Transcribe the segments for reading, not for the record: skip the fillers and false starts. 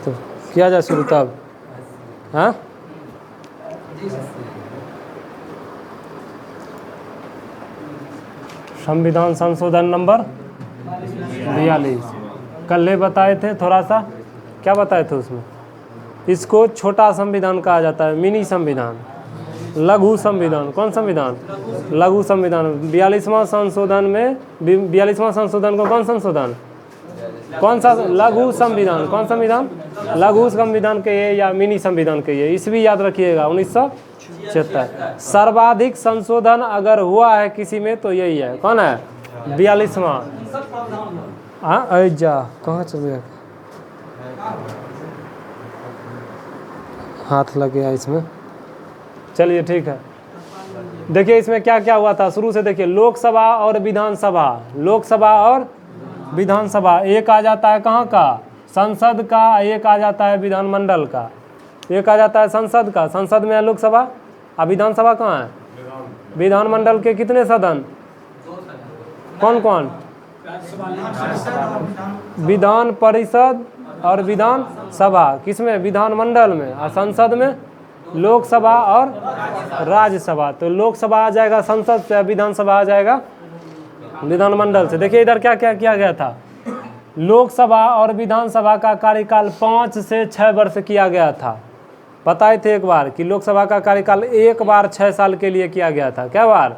तो किया जाए शुरू तब। हाँ, संविधान संशोधन नंबर 42 कल बताए थे। थोड़ा सा क्या बताए थे उसमें? इसको छोटा संविधान कहा जाता है, मिनी संविधान, लघु संविधान। कौन संविधान? लघु संविधान। 42वां संशोधन में 42वां संशोधन को कौन संशोधन? कौन सा? लघु संविधान। कौन संविधान? लघु संविधान के ये या मिनी संविधान के ये, इस भी याद रखिएगा। 1976 सर्वाधिक संशोधन अगर हुआ है किसी में तो यही है। कौन है? 42वां। हाँ अजा कहाँ चल गया? हाथ लग गया इसमें। चलिए ठीक है, देखिए इसमें क्या क्या हुआ था शुरू से देखिए। लोकसभा और विधानसभा, लोकसभा और विधानसभा एक आ जाता है कहाँ का? संसद का। एक आ जाता है विधानमंडल का। एक आ जाता है संसद का। संसद में है लोकसभा और विधानसभा कहाँ है? विधानमंडल के कितने सदन? कौन कौन? विधान परिषद और विधानसभा। किसमें? विधानमंडल में। और संसद में लोकसभा और राज्यसभा। तो लोकसभा आ जाएगा संसद से, विधानसभा आ जाएगा विधानमंडल से। देखिए इधर क्या क्या किया गया था। लोकसभा और विधानसभा का कार्यकाल 5 से 6 वर्ष किया गया था। बताए थे एक बार कि लोकसभा का कार्यकाल एक बार 6 साल के लिए किया गया था। क्या बार?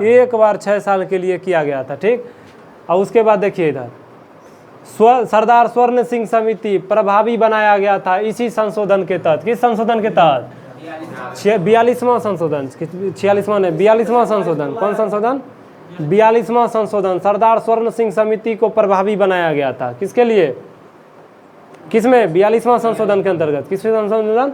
एक बार 6 साल के लिए किया गया था। ठीक। और उसके बाद देखिए इधर सरदार स्वर्ण सिंह समिति प्रभावी बनाया गया था इसी संशोधन के तहत। किस संशोधन के तहत? 42वां संशोधन। 46वां नहीं, 42वां संशोधन। कौन संशोधन? 42वां संशोधन। सरदार स्वर्ण सिंह समिति को प्रभावी बनाया गया था। किसके लिए? किसमें? 42वां संशोधन के अंतर्गत। किसमें संशोधन?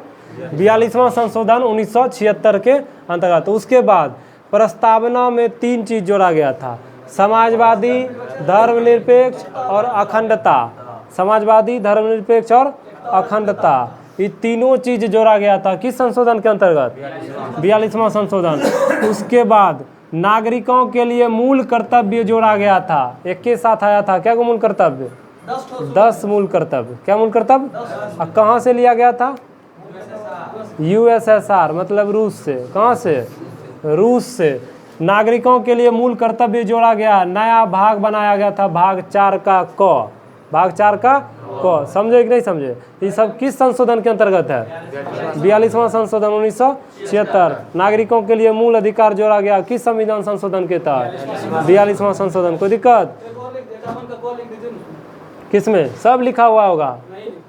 42वां संशोधन 1976 के अंतर्गत। उसके बाद प्रस्तावना में 3 चीज जोड़ा गया था, समाजवादी, धर्मनिरपेक्ष और अखंडता। समाजवादी, धर्मनिरपेक्ष और अखंडता, ये तीनों चीज जोड़ा गया था किस संशोधन के अंतर्गत? 42वां संशोधन। उसके बाद नागरिकों के लिए मूल कर्तव्य जोड़ा गया था। एक के साथ आया था। क्या मूल कर्तव्य? 10 मूल कर्तव्य। क्या मूल कर्तव्य? कहाँ से लिया गया था? USSR मतलब रूस से। कहाँ से? रूस से। नागरिकों के लिए मूल कर्तव्य जोड़ा गया। नया भाग बनाया गया था, भाग 4 का क। भाग 4 का क। समझे कि नहीं समझे? ये सब किस संशोधन के अंतर्गत है? 42वां संशोधन 1976। नागरिकों के लिए मूल अधिकार जोड़ा गया किस संविधान संशोधन के तहत? 42वां संशोधन। कोई दिक्कत? किसमें? सब लिखा हुआ होगा।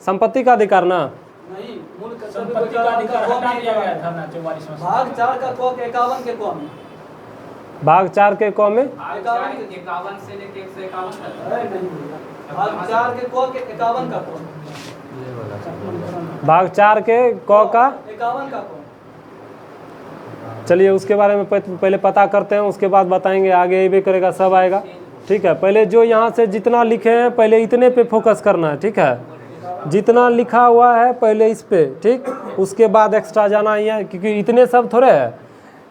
संपत्ति का अधिकार ना? संपत्ति का अधिकार हटा दिया गया था ना 44वां। भाग 4 का क 51 के क में। भाग 4 के क में 51 से लेके 151 तक। भाग 4 के क के 51 का क। भाग 4 के क का 51 का क। चलिए उसके बारे में पहले पता करते हैं, उसके बाद बताएंगे। आगे ये भी करेगा, सब आएगा। ठीक है, पहले जो यहाँ से जितना लिखे हैं पहले इतने पे फोकस करना है। ठीक है, जितना लिखा हुआ है पहले इस पे। ठीक, उसके बाद एक्स्ट्रा जाना ही है, क्योंकि इतने सब थोड़े है।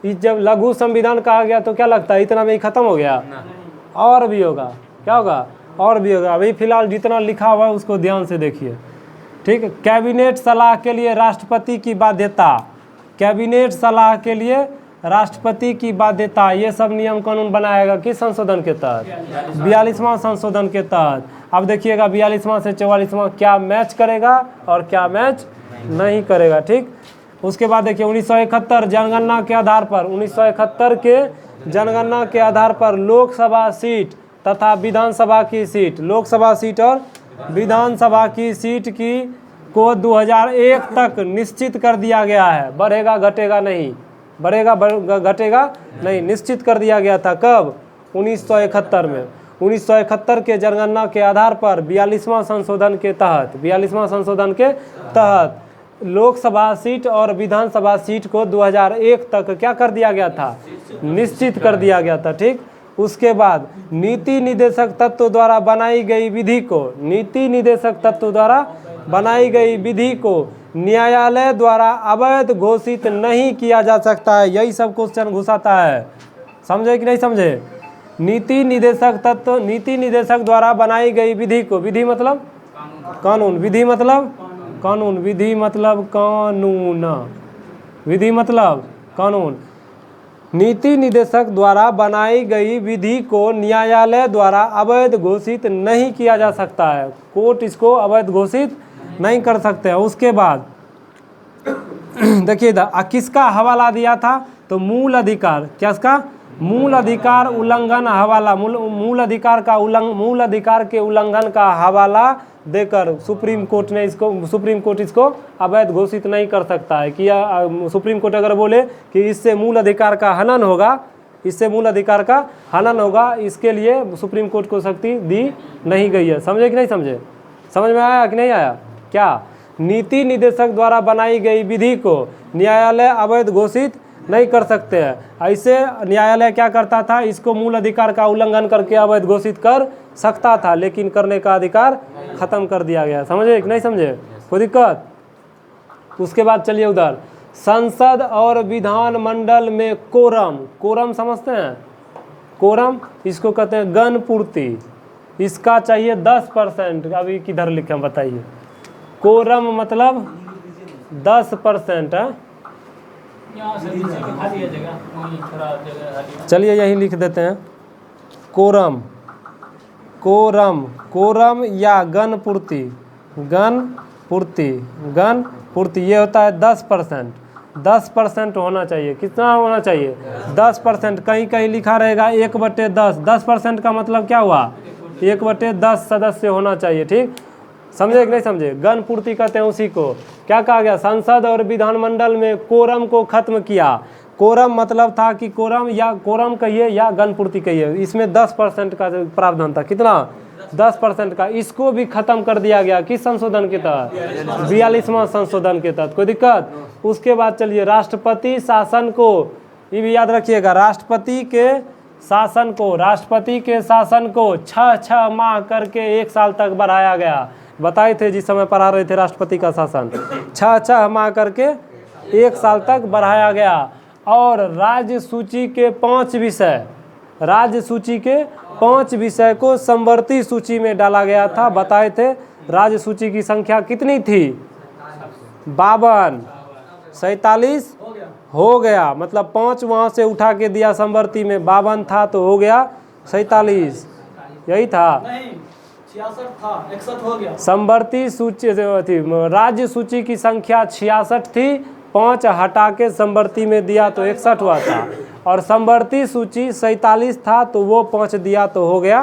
जब लघु संविधान कहा गया तो क्या लगता है इतना में ही खत्म हो गया? और भी होगा। क्या होगा? और भी होगा। अभी फिलहाल जितना लिखा हुआ है उसको ध्यान से देखिए। ठीक है, कैबिनेट सलाह के लिए राष्ट्रपति की बाध्यता। कैबिनेट सलाह के लिए राष्ट्रपति की बाध्यता, ये सब नियम कानून बनाएगा किस संशोधन के तहत? 42वां संशोधन के तहत। अब देखिएगा 42वां से 44वां क्या मैच करेगा और क्या मैच नहीं करेगा। ठीक, उसके बाद देखिए 1971 जनगणना के आधार पर, 1971 के जनगणना के आधार पर लोकसभा सीट तथा विधानसभा की सीट, लोकसभा सीट और विधानसभा की सीट की को 2001 तक निश्चित कर दिया गया है। बढ़ेगा घटेगा नहीं, बढ़ेगा घटेगा नहीं, निश्चित कर दिया गया था। कब? 1971 में। 1971 के जनगणना के आधार पर 42वां संशोधन के तहत, 42वां संशोधन के तहत लोकसभा सीट और विधानसभा सीट को 2001 तक क्या कर दिया गया था? निश्चित कर दिया गया था। ठीक, उसके बाद नीति निदेशक तत्व द्वारा बनाई गई विधि को, नीति निदेशक तत्व द्वारा बनाई गई विधि को न्यायालय द्वारा अवैध घोषित नहीं किया जा सकता है। यही सब क्वेश्चन घुसाता है। समझे कि नहीं समझे? नीति निदेशक तत्व, नीति निदेशक द्वारा बनाई गई विधि को, विधि मतलब कानून, विधि मतलब कानून, विधि मतलब कानून, विधि मतलब कानून। नीति निदेशक द्वारा बनाई गई विधि को न्यायालय द्वारा अवैध घोषित नहीं किया जा सकता है, कोर्ट इसको अवैध घोषित नहीं कर सकते हैं। उसके बाद देखिए इधर किसका हवाला दिया था, तो मूल अधिकार, क्या इसका मूल अधिकार उल्लंघन हवाला, मूल अधिकार का मूल अधिकार के उल्लंघन का हवाला देकर सुप्रीम कोर्ट ने इसको, सुप्रीम कोर्ट इसको अवैध घोषित नहीं कर सकता है कि सुप्रीम कोर्ट अगर बोले कि इससे मूल अधिकार का हनन होगा, इससे मूल अधिकार का हनन होगा, इसके लिए सुप्रीम कोर्ट को शक्ति दी नहीं गई है। समझे कि नहीं समझे, समझ में आया कि नहीं आया? क्या नीति निदेशक द्वारा बनाई गई विधि को न्यायालय अवैध घोषित नहीं कर सकते हैं। ऐसे न्यायालय क्या करता था, इसको मूल अधिकार का उल्लंघन करके अवैध घोषित कर सकता था, लेकिन करने का अधिकार खत्म कर दिया गया। समझे कि नहीं समझे, कोई दिक्कत? उसके बाद चलिए उधर, संसद और विधान मंडल में कोरम, कोरम समझते हैं, कोरम इसको कहते हैं गण पूर्ति, इसका चाहिए 10%। अभी किधर लिखे बताइए, कोरम मतलब 10% है। चलिए यही लिख देते हैं, कोरम, कोरम, कोरम या गण पूर्ति, गण पूर्ति, गण पूर्ति ये होता है 10%। 10% होना चाहिए, कितना होना चाहिए? 10%। कहीं कहीं लिखा रहेगा 1/10, 10% का मतलब क्या हुआ? 1/10 सदस्य होना चाहिए, ठीक, समझे कि नहीं समझे? गण पूर्ति कहते हैं उसी को। क्या कहा गया? संसद और विधानमंडल में कोरम को खत्म किया। कोरम मतलब था कि कोरम, या कोरम कहिए या गण पूर्ति कहिए, इसमें 10% का प्रावधान था। कितना? 10% का। इसको भी खत्म कर दिया गया किस संशोधन के तहत? 42वां संशोधन के तहत। कोई दिक्कत? उसके बाद चलिए राष्ट्रपति शासन को, ये भी याद रखिएगा, राष्ट्रपति के शासन को, राष्ट्रपति के शासन को 6 माह करके 1 साल तक बढ़ाया गया। बताए थे जिस समय पढ़ा रहे थे राष्ट्रपति का शासन, 6 माह करके 1 साल तक बढ़ाया गया। और राज्य सूची के 5 विषय, राज्य सूची के 5 विषय को समवर्ती सूची में डाला गया था। बताए थे राज्य सूची की संख्या कितनी थी? 52, 47 हो गया, मतलब 5 वहाँ से उठा के दिया समवर्ती में, 52 था तो हो गया 47, यही था। 66 था, 61 हो गया। समवर्ती सूची थी, राज्य सूची की संख्या 66 थी, 5 हटा के समवर्ती में दिया तो 61 हुआ था। और समवर्ती सूची 47 था तो वो 5 दिया तो हो गया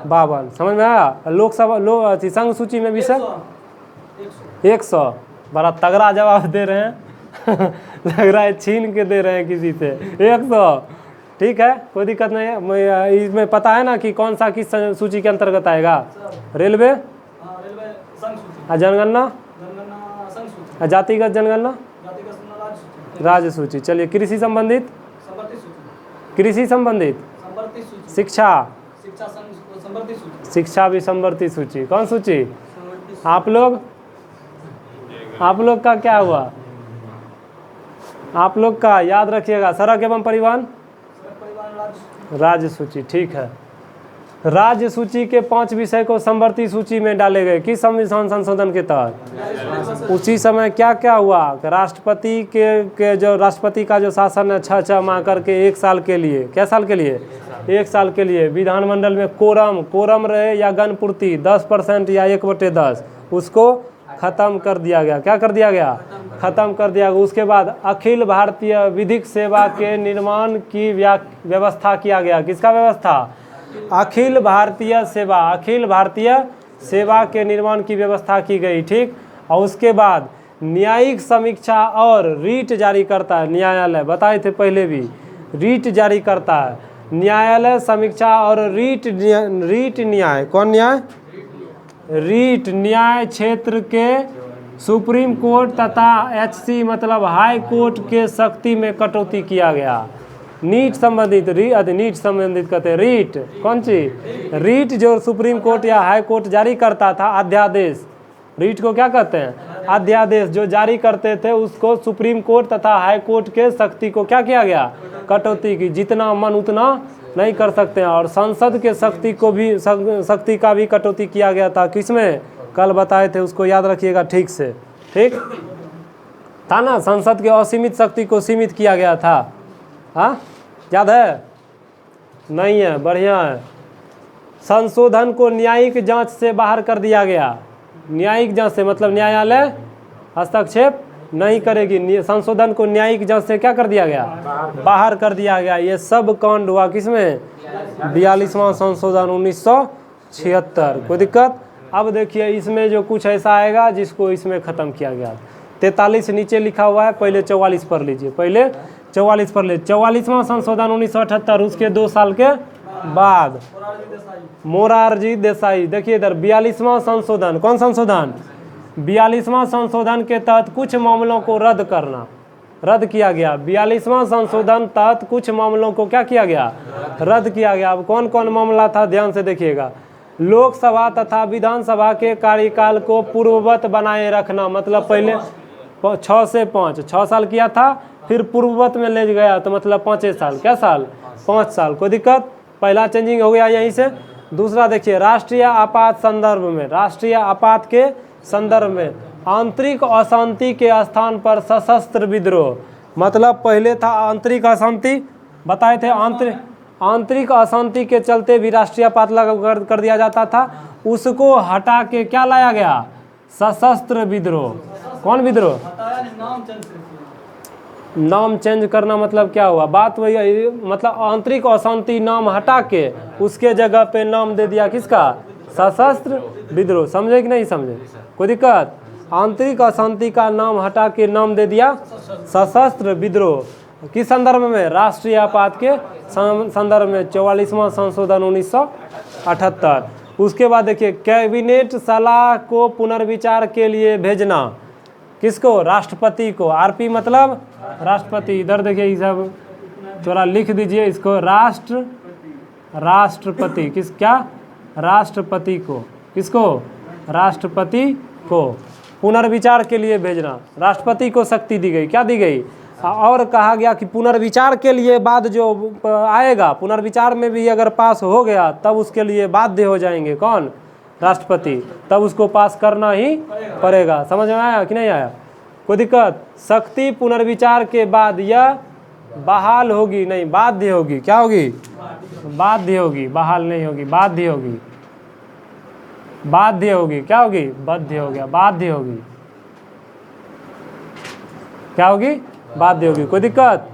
52। समझ में आया? लोकसभा संघ सूची में विषय 100। बड़ा तगड़ा जवाब दे रहे हैं लग रहा है छीन के दे रहे हैं किसी से। 100, ठीक है, कोई दिक्कत नहीं है। इसमें पता है ना कि कौन सा किस सूची के अंतर्गत आएगा? रेलवे, रेलवे संघ सूची, जनगणना, जनगणना संघ सूची, जातिगत जनगणना, जातिगत राज्य सूची, राज्य सूची। चलिए कृषि संबंधित, संवर्ती सूची, कृषि संबंधित, संवर्ती सूची, शिक्षा, शिक्षा संवर्ती सूची, शिक्षा भी संवर्ती सूची। कौन सूची? आप लोग का क्या हुआ? आप लोग का याद रखिएगा, सड़क एवं परिवहन, राज्य सूची, ठीक है। राज्य सूची के 5 विषय को समवर्ती सूची में डाले गए किस संविधान संशोधन के तहत? उसी समय क्या क्या हुआ? राष्ट्रपति के जो राष्ट्रपति का जो शासन है 6 माह करके 1 साल के लिए, क्या साल के लिए? 1 साल के लिए। विधानमंडल में कोरम, कोरम रहे या गण पूर्ति 10% या 1/10, उसको खत्म कर दिया गया। क्या कर दिया गया? खत्म कर दिया गया। उसके बाद अखिल भारतीय विधिक सेवा के निर्माण की व्यवस्था किया गया। किसका व्यवस्था? अखिल भारतीय सेवा, अखिल भारतीय सेवा के निर्माण की व्यवस्था की गई, ठीक। और उसके बाद न्यायिक समीक्षा और रीट जारी करता है न्यायालय। बताए थे पहले भी, रीट जारी करता है न्यायालय। समीक्षा और रीट न्याय, कौन न्याय? रीट न्याय क्षेत्र के सुप्रीम कोर्ट तथा एचसी मतलब हाई कोर्ट के शक्ति में कटौती किया गया। नीट संबंधित, नीट संबंधित कहते हैं रीट। कौन सी? रीट जो सुप्रीम कोर्ट या हाई कोर्ट जारी करता था, अध्यादेश। रीट को क्या कहते हैं? अध्यादेश जो जारी करते थे उसको सुप्रीम कोर्ट तथा हाई कोर्ट के शक्ति को क्या किया गया? कटौती की। जितना मन उतना नहीं कर सकते हैं। और संसद के शक्ति को भी, शक्ति का भी कटौती किया गया था। किसमें? कल बताए थे, उसको याद रखिएगा ठीक से। ठीक था ना, संसद के असीमित शक्ति को सीमित किया गया था। हाँ, याद है? नहीं है, बढ़िया है। संशोधन को न्यायिक जांच से बाहर कर दिया गया। न्यायिक जांच से मतलब न्यायालय हस्तक्षेप नहीं करेगी। संशोधन को न्यायिक जांच से क्या कर दिया गया? बाहर कर दिया गया। ये सब कांड हुआ किसमें? 42वां संशोधन 1976। कोई दिक्कत? अब देखिए इसमें जो कुछ ऐसा आएगा जिसको इसमें ख़त्म किया गया। 43 नीचे लिखा हुआ है, पहले 44 पढ़ लीजिए। पहले 44 पढ़ लीजिए। 44वां संशोधन 1978, उसके 2 साल के बाद मोरारजी देसाई। देखिए इधर 42वां संशोधन, कौन संशोधन? 42वां संशोधन के तहत कुछ मामलों को रद्द करना, रद्द किया गया। 42वां संशोधन तहत कुछ मामलों को क्या किया गया? रद्द किया गया। अब कौन कौन मामला था, ध्यान से देखिएगा। लोकसभा तथा विधानसभा के कार्यकाल को पूर्ववत बनाए रखना, मतलब पहले 6 से 5, 6 साल किया था, फिर पूर्ववत में ले गया तो मतलब 5 साल। क्या साल? 5 साल। कोई दिक्कत? पहला चेंजिंग हो गया यहीं से। दूसरा देखिए, राष्ट्रीय आपात संदर्भ में, राष्ट्रीय आपात के संदर्भ में आंतरिक अशांति के स्थान पर सशस्त्र विद्रोह, मतलब पहले था आंतरिक अशांति, बताए थे आंतरिक अशांति के चलते भी राष्ट्रीय आपात लागू कर दिया जाता था, उसको हटा के क्या लाया गया? सशस्त्र विद्रोह। कौन विद्रोह? नाम चेंज करना मतलब क्या हुआ? बात वही, मतलब आंतरिक अशांति नाम हटा के उसके जगह पे नाम दे दिया किसका? सशस्त्र विद्रोह। समझे कि नहीं समझे? कोई दिक्कत? आंतरिक अशांति का नाम हटा के नाम दे दिया सशस्त्र विद्रोह। किस संदर्भ में? राष्ट्रीय आपात के संदर्भ में। 44वां संशोधन 1978। उसके बाद देखिए, कैबिनेट सलाह को पुनर्विचार के लिए भेजना, किसको? राष्ट्रपति को। आरपी मतलब राष्ट्रपति। इधर देखिए, ये सब थोड़ा लिख दीजिए इसको। राष्ट्रपति किस, क्या? राष्ट्रपति को। किसको? राष्ट्रपति को पुनर्विचार के लिए भेजना। राष्ट्रपति को शक्ति दी गई। क्या दी गई? और कहा गया कि पुनर्विचार के लिए बाद जो आएगा, पुनर्विचार में भी अगर पास हो गया तब उसके लिए बाध्य हो जाएंगे। कौन? राष्ट्रपति। तब उसको पास करना ही पड़ेगा। समझ में आया कि नहीं आया? कोई दिक्कत? शक्ति पुनर्विचार के बाद यह बहाल होगी, नहीं बाध्य होगी। क्या होगी? बाध्य होगी, बहाल नहीं होगी, बाध्य होगी। बाध्य होगी। क्या होगी? बाध्य हो गया, बाध्य होगी। क्या होगी? बाध्य होगी। कोई दिक्कत?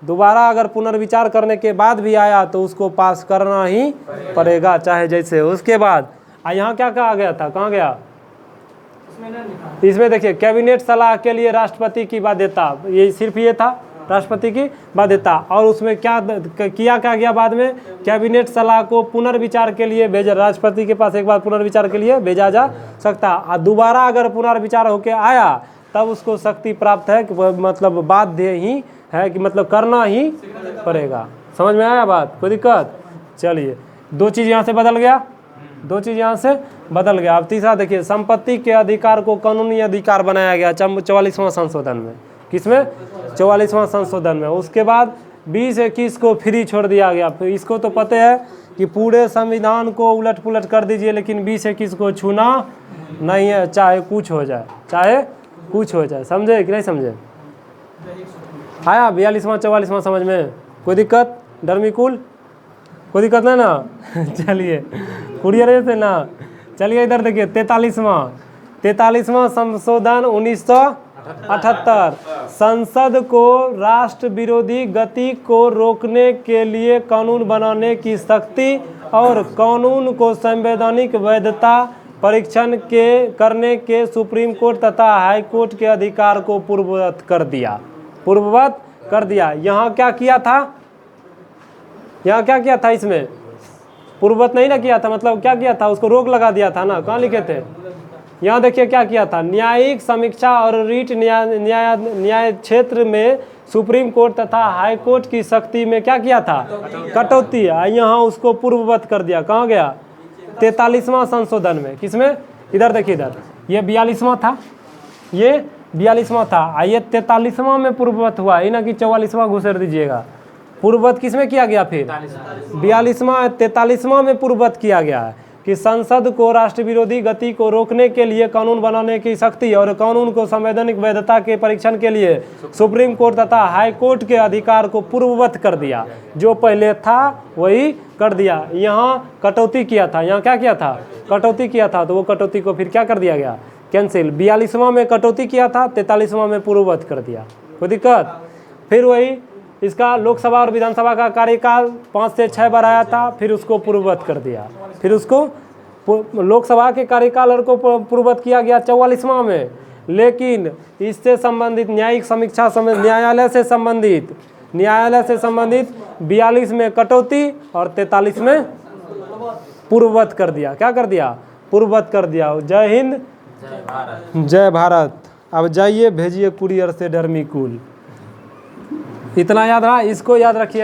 दोबारा अगर पुनर्विचार करने के बाद भी आया तो उसको पास करना ही पड़ेगा, चाहे जैसे। उसके बाद यहाँ क्या कहा गया था? कहाँ गया? इसमें देखिए, कैबिनेट सलाह के लिए राष्ट्रपति की बाध्यता, ये सिर्फ ये था, राष्ट्रपति की बाध्यता। और उसमें क्या किया गया बाद में? कैबिनेट सलाह को पुनर्विचार के लिए भेजा, राष्ट्रपति के पास एक बार पुनर्विचार के लिए भेजा जा सकता। और दोबारा अगर पुनर्विचार होके आया तब उसको शक्ति प्राप्त है कि मतलब बाध्य ही है, कि मतलब करना ही पड़ेगा। समझ में आया बात? कोई दिक्कत? चलिए, 2 चीज़ यहाँ से बदल गया, 2 चीज़ यहाँ से बदल गया। अब तीसरा देखिए, संपत्ति के अधिकार को कानूनी अधिकार बनाया गया 44वां संशोधन में। किसमें? 44वां संशोधन में। उसके बाद 20-21 को फ्री छोड़ दिया गया। फिर इसको तो पता है कि पूरे संविधान को उलट पुलट कर दीजिए, लेकिन 20-21 को छूना नहीं है, चाहे कुछ हो जाए, चाहे कुछ हो जाए। समझे कि नहीं समझे? आया 42वां 44वां समझ में? कोई दिक्कत? डरमिकुल? कोई दिक्कत नहीं ना? चलिए, कुरियर से ना। चलिए इधर देखिए, 43वां संशोधन 1978। संसद को राष्ट्र विरोधी गति को रोकने के लिए कानून बनाने की शक्ति और कानून को संवैधानिक वैधता परीक्षण करने के सुप्रीम कोर्ट तथा हाई कोर्ट के अधिकार को पूर्ववत कर दिया। पूर्ववत कर दिया। यहाँ क्या किया था? यहाँ क्या किया था? इसमें पूर्ववत नहीं ना किया था, मतलब क्या किया था? उसको रोक लगा दिया था ना। कहाँ लिखे थे? यहाँ देखिए क्या किया था? न्यायिक समीक्षा और रीट न्याय क्षेत्र में सुप्रीम कोर्ट तथा हाई कोर्ट की शक्ति में क्या किया था? कटौती। यहाँ उसको पूर्ववत कर दिया। कहाँ गया? 43वां संशोधन में। किसमें? इधर देखिए, इधर ये 42वां था, ये 42वां था, ये 43वां में पूर्ववत हुआ। ये ना कि 44वां घुसेड़ दीजिएगा। पूर्ववत किसमें किया गया? फिर 42वां 43वां में पूर्ववत किया गया है। कि संसद को राष्ट्र विरोधी गति को रोकने के लिए कानून बनाने की शक्ति और कानून को संवैधानिक वैधता के परीक्षण के लिए सुप्रीम कोर्ट तथा हाई कोर्ट के अधिकार को पूर्ववत कर दिया। जो पहले था वही कर दिया। यहाँ कटौती किया था, यहाँ क्या किया था, कटौती किया था, तो वो कटौती को फिर क्या कर दिया गया, कैंसिल। 42वां में कटौती किया था, 43वां में पूर्ववत कर दिया। कोई दिक्कत? फिर वही इसका लोकसभा और विधानसभा का कार्यकाल 5 से 6 बार आया था, फिर उसको पूर्ववत कर दिया। फिर उसको लोकसभा के कार्यकाल को पूर्ववत किया गया 44वां में। लेकिन इससे संबंधित न्यायिक समीक्षा न्यायालय से संबंधित 42 में कटौती और 43 में पूर्ववत कर दिया। क्या कर दिया? पूर्ववत कर दिया। जय हिंद, जय भारत। अब जाइए भेजिए कुरियर से डर्मी कूल। इतना याद रहा, इसको याद रखिएगा।